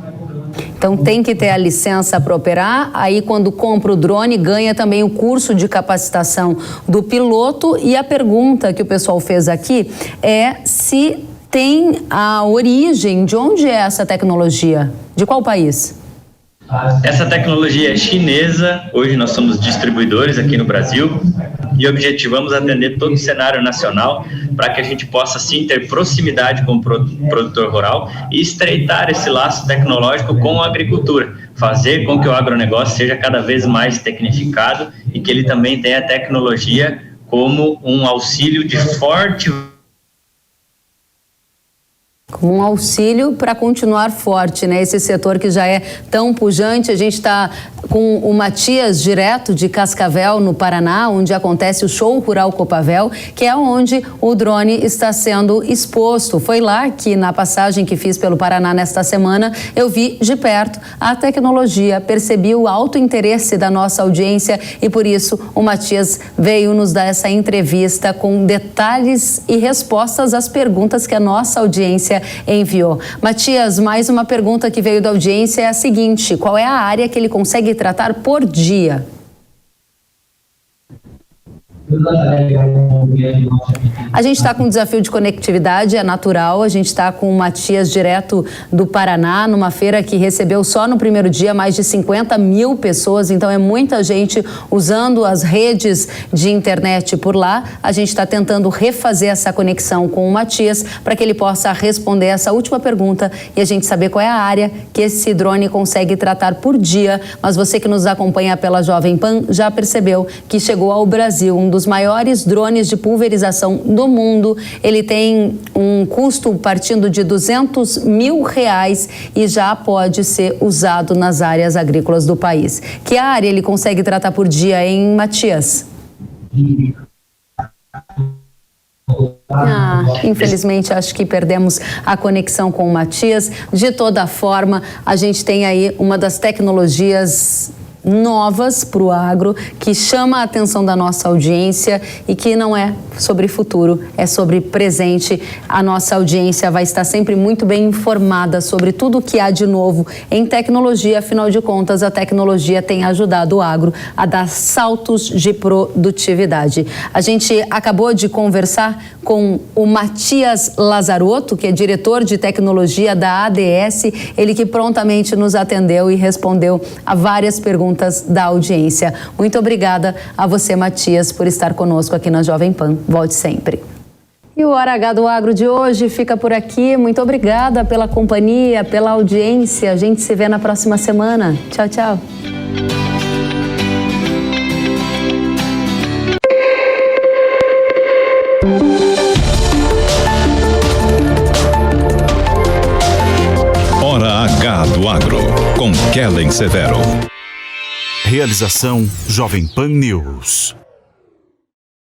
Então tem que ter a licença para operar, aí quando compra o drone ganha também o curso de capacitação do piloto. E a pergunta que o pessoal fez aqui é se tem a origem, de onde é essa tecnologia, de qual país? Essa tecnologia é chinesa, hoje nós somos distribuidores aqui no Brasil e objetivamos atender todo o cenário nacional para que a gente possa sim ter proximidade com o produtor rural e estreitar esse laço tecnológico com a agricultura, fazer com que o agronegócio seja cada vez mais tecnificado e que ele também tenha a tecnologia como um auxílio de forte... Como um auxílio para continuar forte, né? Esse setor que já é tão pujante. A gente está com o Matias, direto de Cascavel, no Paraná, onde acontece o Show Rural Copavel, que é onde o drone está sendo exposto. Foi lá que, na passagem que fiz pelo Paraná nesta semana, eu vi de perto a tecnologia, percebi o alto interesse da nossa audiência e, por isso, o Matias veio nos dar essa entrevista com detalhes e respostas às perguntas que a nossa audiência enviou. Matias, mais uma pergunta que veio da audiência é a seguinte: qual é a área que ele consegue tratar por dia? A gente está com um desafio de conectividade, é natural. A gente está com o Matias, direto do Paraná, numa feira que recebeu só no primeiro dia mais de 50 mil pessoas, então é muita gente usando as redes de internet por lá. A gente está tentando refazer essa conexão com o Matias para que ele possa responder essa última pergunta e a gente saber qual é a área que esse drone consegue tratar por dia. Mas você que nos acompanha pela Jovem Pan já percebeu que chegou ao Brasil um dos maiores drones de pulverização do mundo. Ele tem um custo partindo de R$200 mil e já pode ser usado nas áreas agrícolas do país. Que área ele consegue tratar por dia, hein, Matias? Infelizmente acho que perdemos a conexão com o Matias. De toda forma, a gente tem aí uma das tecnologias novas para o agro, que chama a atenção da nossa audiência e que não é sobre futuro, é sobre presente. A nossa audiência vai estar sempre muito bem informada sobre tudo o que há de novo em tecnologia. Afinal de contas, a tecnologia tem ajudado o agro a dar saltos de produtividade. A gente acabou de conversar com o Matias Lazarotto, que é diretor de tecnologia da ADS, ele que prontamente nos atendeu e respondeu a várias perguntas da audiência. Muito obrigada a você, Matias, por estar conosco aqui na Jovem Pan. Volte sempre. E o Hora H do Agro de hoje fica por aqui. Muito obrigada pela companhia, pela audiência. A gente se vê na próxima semana. Tchau, tchau. Hora H do Agro, com Kellen Severo. Realização Jovem Pan News.